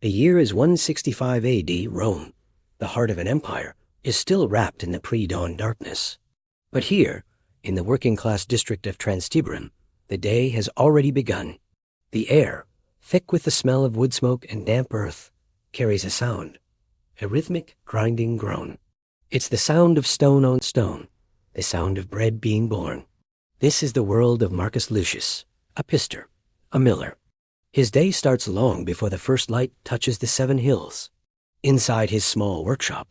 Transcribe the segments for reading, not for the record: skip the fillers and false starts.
The year is 165 AD. Rome, the heart of an empire, is still wrapped in the pre-dawn darkness. But here, in the working-class district of Transtiberum, the day has already begun. The air, thick with the smell of wood smoke and damp earth, carries a sound, a rhythmic, grinding groan. It's the sound of stone on stone, the sound of bread being born. This is the world of Marcus Lucius, a pister, a miller. His day starts long before the first light touches the 7 hills. Inside his small workshop,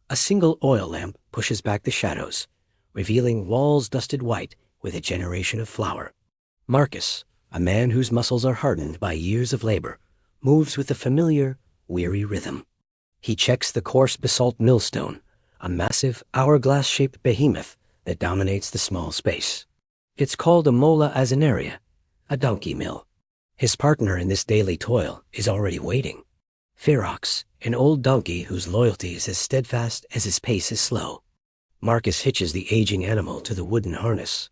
a single oil lamp pushes back the shadows, revealing walls dusted white with a generation of flour. Marcus, a man whose muscles are hardened by years of labor, moves with a familiar, weary rhythm. He checks the coarse basalt millstone, a massive, hourglass-shaped behemoth that dominates the small space. It's called a mola azenaria, a donkey mill. His partner in this daily toil is already waiting. Ferox, an old donkey whose loyalty is as steadfast as his pace is slow. Marcus hitches the aging animal to the wooden harness.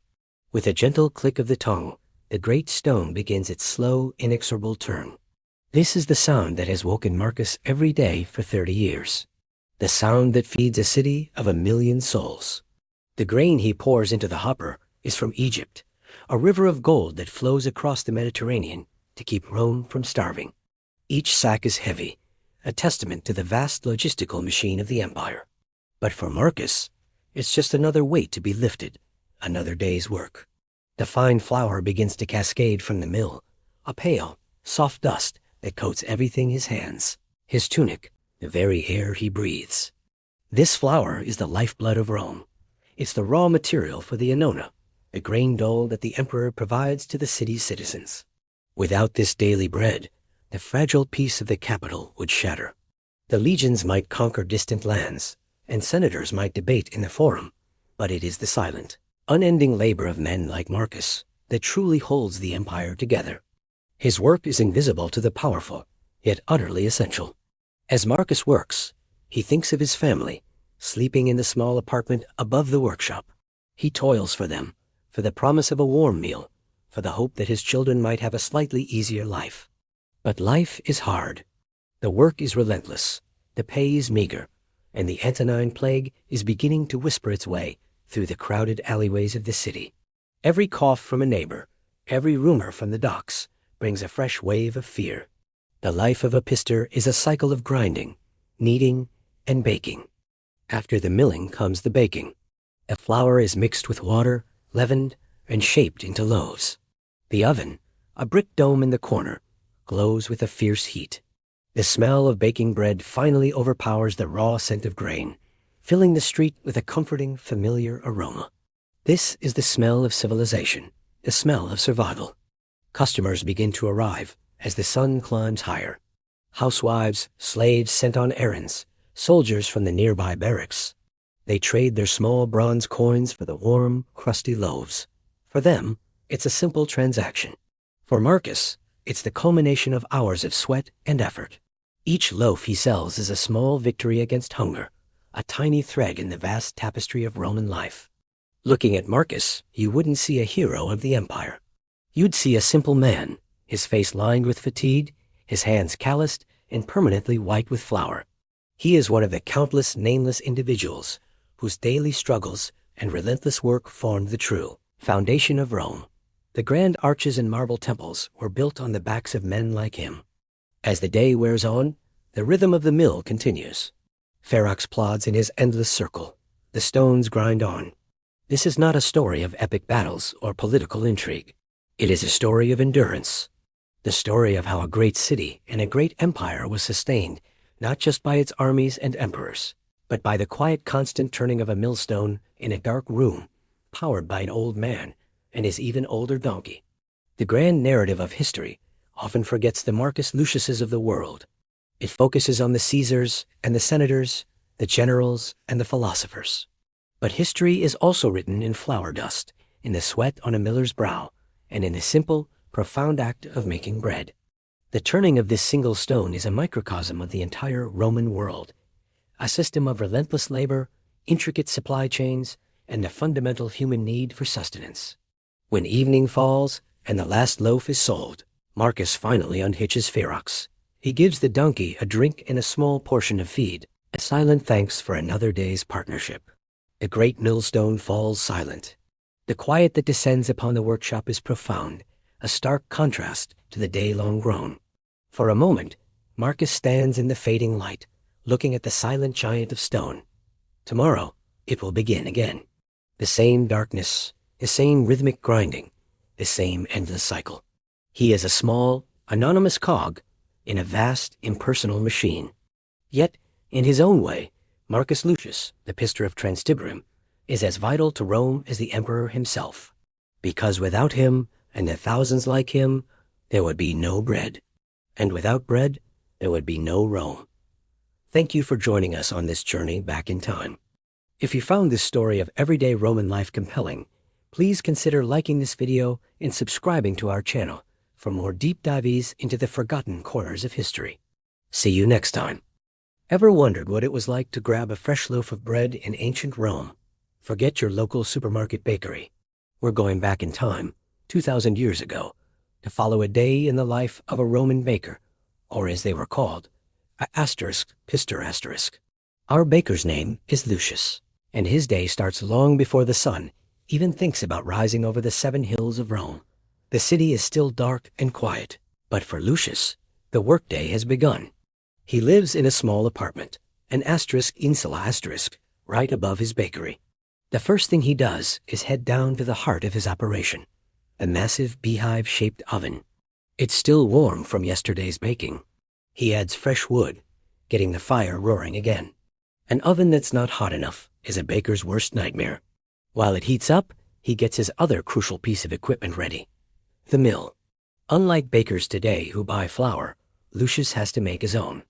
With a gentle click of the tongue, the great stone begins its slow, inexorable turn. This is the sound that has woken Marcus every day for 30 years. The sound that feeds a city of 1,000,000 souls. The grain he pours into the hopper is from Egypt, a river of gold that flows across the Mediterranean to keep Rome from starving. Each sack is heavy, a testament to the vast logistical machine of the empire. But for Marcus, it's just another weight to be lifted, another day's work. The fine flour begins to cascade from the mill, a pale, soft dust that coats everything his hands, his tunic, the very air he breathes. This flour is the lifeblood of Rome. It's the raw material for the annona, the grain dole that the emperor provides to the city's citizens. Without this daily bread, the fragile peace of the capital would shatter. The legions might conquer distant lands, and senators might debate in the Forum, but it is the silent, unending labor of men like Marcus that truly holds the empire together. His work is invisible to the powerful, yet utterly essential. As Marcus works, he thinks of his family, sleeping in the small apartment above the workshop. He toils for them, for the promise of a warm meal, for the hope that his children might have a slightly easier life. But life is hard. The work is relentless, the pay is meager, and the Antonine Plague is beginning to whisper its way through the crowded alleyways of the city. Every cough from a neighbor, every rumor from the docks, brings a fresh wave of fear. The life of a pister is a cycle of grinding, kneading, and baking. After the milling comes the baking. The flour is mixed with water, leavened, and shaped into loaves. The oven, a brick dome in the corner, glows with a fierce heat. The smell of baking bread finally overpowers the raw scent of grain, filling the street with a comforting, familiar aroma. This is the smell of civilization, the smell of survival. Customers begin to arrive as the sun climbs higher. Housewives, slaves sent on errands, soldiers from the nearby barracks. They trade their small bronze coins for the warm, crusty loaves. For them, it's a simple transaction. For Marcus, it's the culmination of hours of sweat and effort. Each loaf he sells is a small victory against hunger, a tiny thread in the vast tapestry of Roman life. Looking at Marcus, you wouldn't see a hero of the empire. You'd see a simple man, his face lined with fatigue, his hands calloused and permanently white with flour. He is one of the countless nameless individuals whose daily struggles and relentless work formed the true foundation of Rome. The grand arches and marble temples were built on the backs of men like him. As the day wears on, the rhythm of the mill continues. Ferox plods in his endless circle. The stones grind on. This is not a story of epic battles or political intrigue. It is a story of endurance. The story of how a great city and a great empire was sustained not just by its armies and emperors, but by the quiet constant turning of a millstone in a dark room, powered by an old man and his even older donkey. The grand narrative of history often forgets the Marcus Luciuses of the world. It focuses on the Caesars and the senators, the generals and the philosophers. But history is also written in flour dust, in the sweat on a miller's brow, and in the simple, profound act of making bread. The turning of this single stone is a microcosm of the entire Roman world, a system of relentless labor, intricate supply chains, and the fundamental human need for sustenance. When evening falls and the last loaf is sold, Marcus finally unhitches Ferox. He gives the donkey a drink and a small portion of feed, a silent thanks for another day's partnership. The great millstone falls silent. The quiet that descends upon the workshop is profound, a stark contrast to the day-long groan. For a moment, Marcus stands in the fading light, looking at the silent giant of stone. Tomorrow, it will begin again. The same darkness, the same rhythmic grinding, the same endless cycle. He is a small, anonymous cog in a vast, impersonal machine. Yet, in his own way, Marcus Lucius, the Pistor of Transtiberum, is as vital to Rome as the emperor himself. Because without him, and the thousands like him, there would be no bread. And without bread, there would be no Rome. Thank you for joining us on this journey back in time. If you found this story of everyday Roman life compelling, please consider liking this video and subscribing to our channel for more deep dives into the forgotten corners of history. See you next time. Ever wondered what it was like to grab a fresh loaf of bread in ancient Rome? Forget your local supermarket bakery. We're going back in time, 2,000 years ago, to follow a day in the life of a Roman baker, or as they were called, Pistor. Our baker's name is Lucius, and his day starts long before the sun even thinks about rising over the 7 hills of Rome. The city is still dark and quiet, but for Lucius, the workday has begun. He lives in a small apartment, an insula, right above his bakery. The first thing he does is head down to the heart of his operation, a massive beehive-shaped oven. It's still warm from yesterday's baking. He adds fresh wood, getting the fire roaring again. An oven that's not hot enough is a baker's worst nightmare. While it heats up, he gets his other crucial piece of equipment ready, the mill. Unlike bakers today who buy flour, Lucius has to make his own.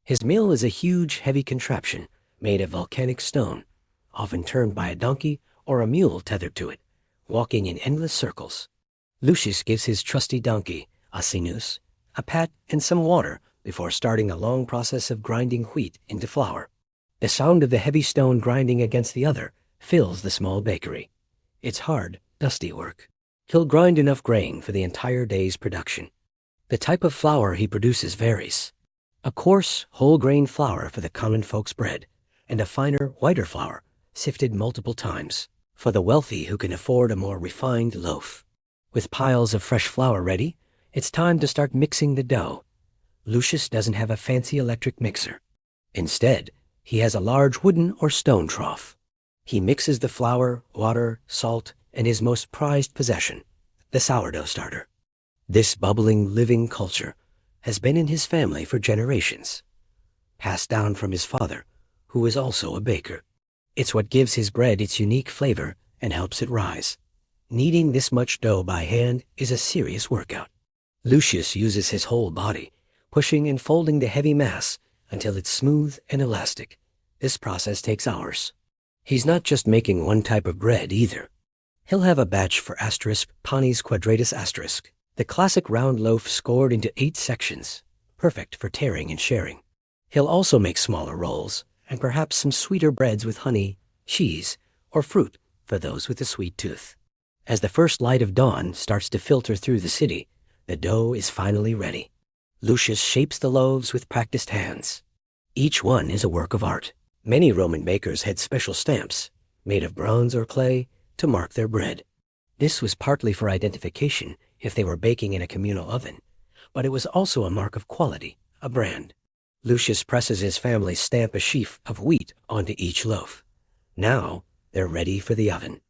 His mill is a huge, heavy contraption made of volcanic stone, often turned by a donkey or a mule tethered to it, walking in endless circles. Lucius gives his trusty donkey, Asinus, a pat and some water before starting a long process of grinding wheat into flour. The sound of the heavy stone grinding against the other fills the small bakery. It's hard, dusty work. He'll grind enough grain for the entire day's production. The type of flour he produces varies. A coarse, whole-grain flour for the common folks' bread, and a finer, whiter flour, sifted multiple times, for the wealthy who can afford a more refined loaf. With piles of fresh flour ready, it's time to start mixing the dough. Lucius doesn't have a fancy electric mixer. Instead, he has a large wooden or stone trough. He mixes the flour, water, salt, and his most prized possession, the sourdough starter. This bubbling, living culture has been in his family for generations, passed down from his father, who is also a baker. It's what gives his bread its unique flavor and helps it rise. Kneading this much dough by hand is a serious workout. Lucius uses his whole body, pushing and folding the heavy mass until it's smooth and elastic. This process takes hours. He's not just making one type of bread either. He'll have a batch for Panis quadratus *, the classic round loaf scored into 8 sections, perfect for tearing and sharing. He'll also make smaller rolls, and perhaps some sweeter breads with honey, cheese, or fruit for those with a sweet tooth. As the first light of dawn starts to filter through the city, the dough is finally ready. Lucius shapes the loaves with practiced hands. Each one is a work of art. Many Roman bakers had special stamps, made of bronze or clay, to mark their bread. This was partly for identification if they were baking in a communal oven, but it was also a mark of quality, a brand. Lucius presses his family's stamp a sheaf of wheat onto each loaf. Now they're ready for the oven.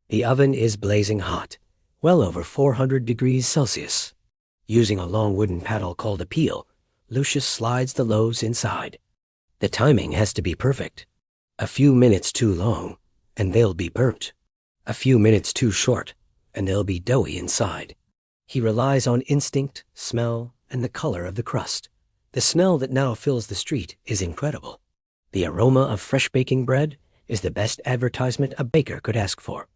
The oven is blazing hot, well over 400 degrees Celsius. Using a long wooden paddle called a peel, Lucius slides the loaves inside. The timing has to be perfect. A few minutes too long, and they'll be burnt. A few minutes too short, and they'll be doughy inside. He relies on instinct, smell, and the color of the crust. The smell that now fills the street is incredible. The aroma of fresh baking bread is the best advertisement a baker could ask for.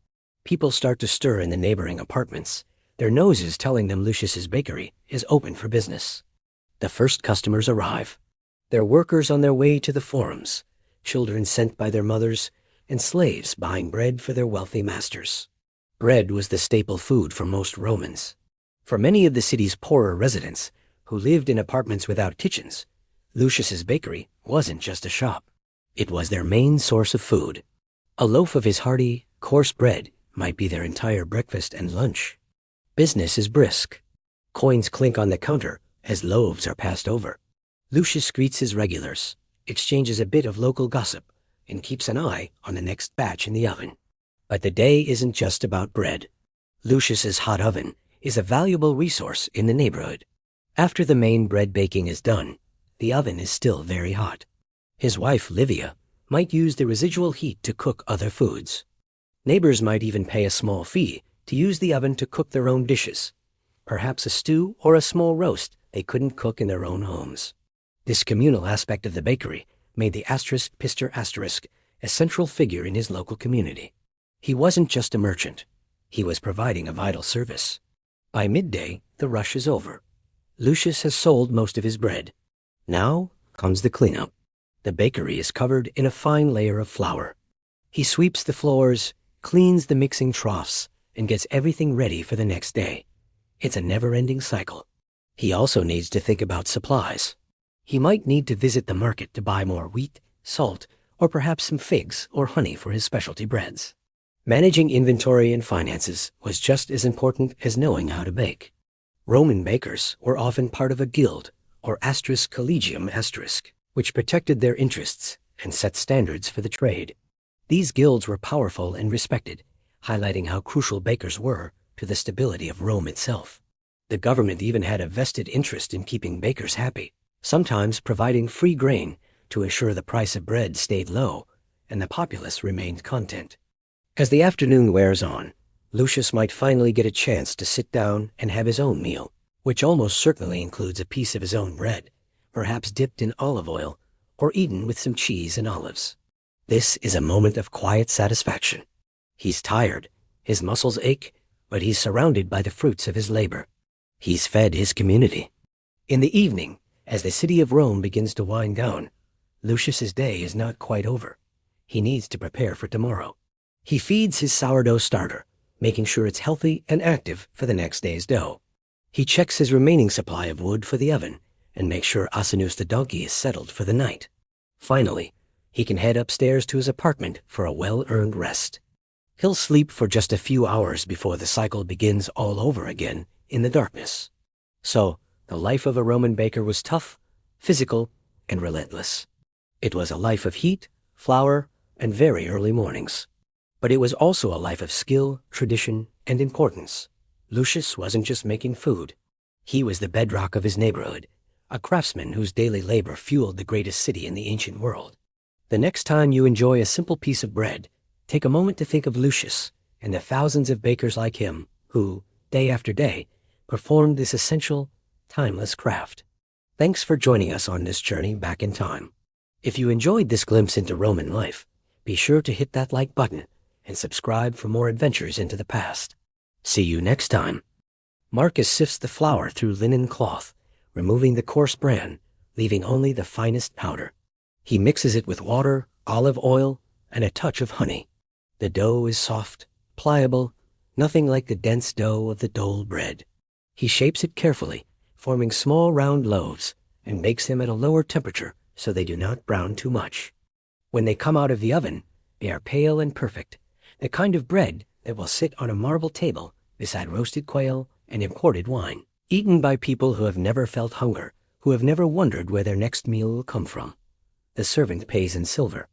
People start to stir in the neighboring apartments, their noses telling them Lucius's bakery is open for business. The first customers arrive. They're workers on their way to the forums, children sent by their mothers, and slaves buying bread for their wealthy masters. Bread was the staple food for most Romans. For many of the city's poorer residents, who lived in apartments without kitchens, Lucius's bakery wasn't just a shop. It was their main source of food. A loaf of his hearty, coarse bread might be their entire breakfast and lunch. Business is brisk. Coins clink on the counter as loaves are passed over. Lucius greets his regulars, exchanges a bit of local gossip, and keeps an eye on the next batch in the oven. But the day isn't just about bread. Lucius's hot oven is a valuable resource in the neighborhood. After the main bread baking is done, the oven is still very hot. His wife, Livia, might use the residual heat to cook other foods. Neighbors might even pay a small fee to use the oven to cook their own dishes, perhaps a stew or a small roast they couldn't cook in their own homes. This communal aspect of the bakery made the *Pister* a central figure in his local community. He wasn't just a merchant. He was providing a vital service. By midday, the rush is over. Lucius has sold most of his bread. Now comes the cleanup. The bakery is covered in a fine layer of flour. He sweeps the floors, cleans the mixing troughs, and gets everything ready for the next day. It's a never-ending cycle. He also needs to think about supplies. He might need to visit the market to buy more wheat, salt, or perhaps some figs or honey for his specialty breads. Managing inventory and finances was just as important as knowing how to bake. Roman bakers were often part of a guild, or *collegium*, which protected their interests and set standards for the trade. These guilds were powerful and respected, highlighting how crucial bakers were to the stability of Rome itself. The government even had a vested interest in keeping bakers happy, sometimes providing free grain to ensure the price of bread stayed low and the populace remained content. As the afternoon wears on, Lucius might finally get a chance to sit down and have his own meal, which almost certainly includes a piece of his own bread, perhaps dipped in olive oil or eaten with some cheese and olives. This is a moment of quiet satisfaction. He's tired, his muscles ache, but he's surrounded by the fruits of his labor. He's fed his community. In the evening, as the city of Rome begins to wind down, Lucius's day is not quite over. He needs to prepare for tomorrow. He feeds his sourdough starter, making sure it's healthy and active for the next day's dough. He checks his remaining supply of wood for the oven and makes sure Asinus the donkey is settled for the night. Finally, he can head upstairs to his apartment for a well-earned rest. He'll sleep for just a few hours before the cycle begins all over again in the darkness. So, the life of a Roman baker was tough, physical, and relentless. It was a life of heat, flour, and very early mornings. But it was also a life of skill, tradition, and importance. Lucius wasn't just making food. He was the bedrock of his neighborhood, a craftsman whose daily labor fueled the greatest city in the ancient world. The next time you enjoy a simple piece of bread, take a moment to think of Lucius and the thousands of bakers like him who, day after day, performed this essential, timeless craft. Thanks for joining us on this journey back in time. If you enjoyed this glimpse into Roman life, be sure to hit that like button and subscribe for more adventures into the past. See you next time. Marcus sifts the flour through linen cloth, removing the coarse bran, leaving only the finest powder. He mixes it with water, olive oil, and a touch of honey. The dough is soft, pliable, nothing like the dense dough of the dole bread. He shapes it carefully, forming small round loaves, and bakes them at a lower temperature so they do not brown too much. When they come out of the oven, they are pale and perfect, the kind of bread that will sit on a marble table beside roasted quail and imported wine, eaten by people who have never felt hunger, who have never wondered where their next meal will come from. The servant pays in silver.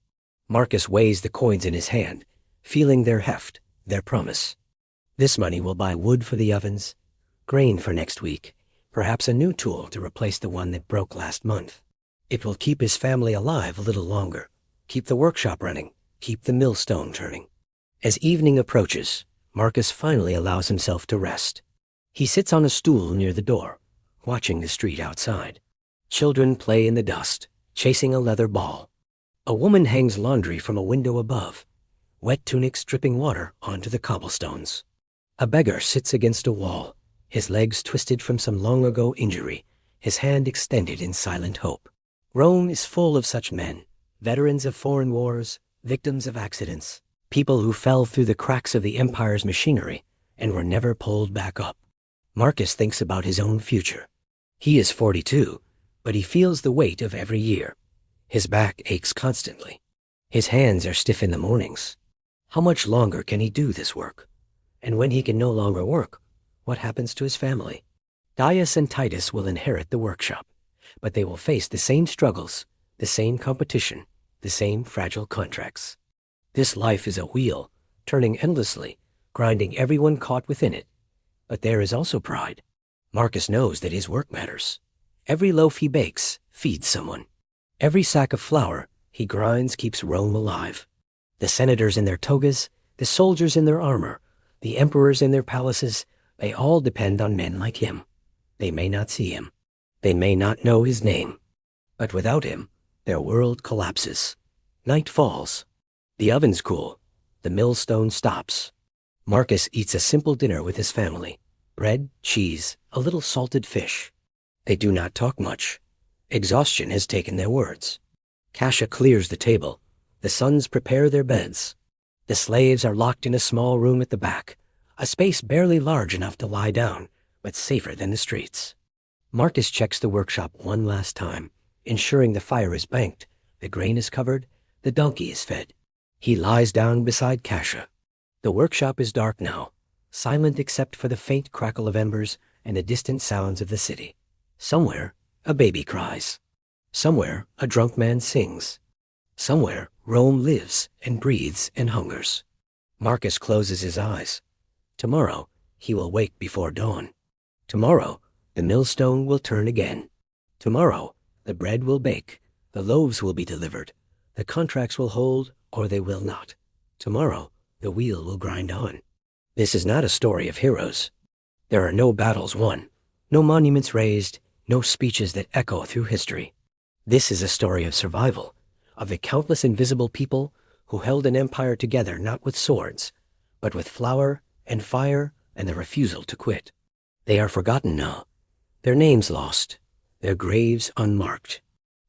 Marcus weighs the coins in his hand, feeling their heft, their promise. This money will buy wood for the ovens, grain for next week, perhaps a new tool to replace the one that broke last month. It will keep his family alive a little longer, keep the workshop running, keep the millstone turning. As evening approaches, Marcus finally allows himself to rest. He sits on a stool near the door, watching the street outside. Children play in the dust, chasing a leather ball. A woman hangs laundry from a window above, wet tunics dripping water onto the cobblestones. A beggar sits against a wall, his legs twisted from some long-ago injury, his hand extended in silent hope. Rome is full of such men, veterans of foreign wars, victims of accidents, people who fell through the cracks of the empire's machinery and were never pulled back up. Marcus thinks about his own future. He is 42, but he feels the weight of every year. His back aches constantly. His hands are stiff in the mornings. How much longer can he do this work? And when he can no longer work, what happens to his family? Gaius and Titus will inherit the workshop, but they will face the same struggles, the same competition, the same fragile contracts. This life is a wheel, turning endlessly, grinding everyone caught within it. But there is also pride. Marcus knows that his work matters. Every loaf he bakes feeds someone. Every sack of flour he grinds keeps Rome alive. The senators in their togas, the soldiers in their armor, the emperors in their palaces, they all depend on men like him. They may not see him. They may not know his name. But without him, their world collapses. Night falls. The ovens cool. The millstone stops. Marcus eats a simple dinner with his family. Bread, cheese, a little salted fish. They do not talk much. Exhaustion has taken their words. Cassia clears the table. The sons prepare their beds. The slaves are locked in a small room at the back, a space barely large enough to lie down, but safer than the streets. Marcus checks the workshop one last time, ensuring the fire is banked, the grain is covered, the donkey is fed. He lies down beside Cassia. The workshop is dark now, silent except for the faint crackle of embers and the distant sounds of the city. Somewhere, a baby cries. Somewhere, a drunk man sings. Somewhere, Rome lives and breathes and hungers. Marcus closes his eyes. Tomorrow, he will wake before dawn. Tomorrow, the millstone will turn again. Tomorrow, the bread will bake, the loaves will be delivered, the contracts will hold or they will not. Tomorrow, the wheel will grind on. This is not a story of heroes. There are no battles won, no monuments raised, no speeches that echo through history. This is a story of survival, of the countless invisible people who held an empire together not with swords, but with flour and fire and the refusal to quit. They are forgotten now, their names lost, their graves unmarked.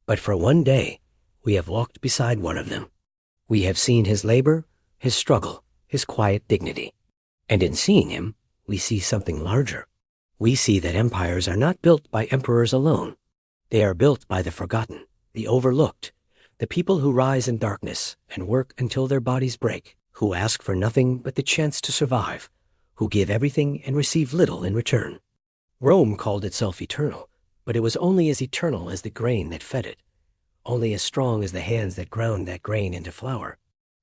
But for one day, we have walked beside one of them. We have seen his labor, his struggle, his quiet dignity. And in seeing him, we see something larger. We see that empires are not built by emperors alone. They are built by the forgotten, the overlooked, the people who rise in darkness and work until their bodies break, who ask for nothing but the chance to survive, who give everything and receive little in return. Rome called itself eternal, but it was only as eternal as the grain that fed it, only as strong as the hands that ground that grain into flour.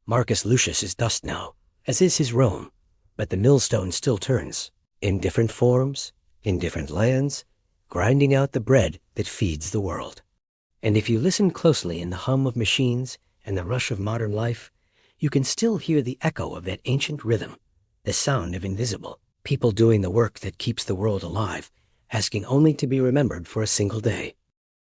Marcus Lucius is dust now, as is his Rome, but the millstone still turns, in different forms, in different lands, grinding out the bread that feeds the world. And if you listen closely in the hum of machines and the rush of modern life, you can still hear the echo of that ancient rhythm, the sound of invisible people doing the work that keeps the world alive, asking only to be remembered for a single day.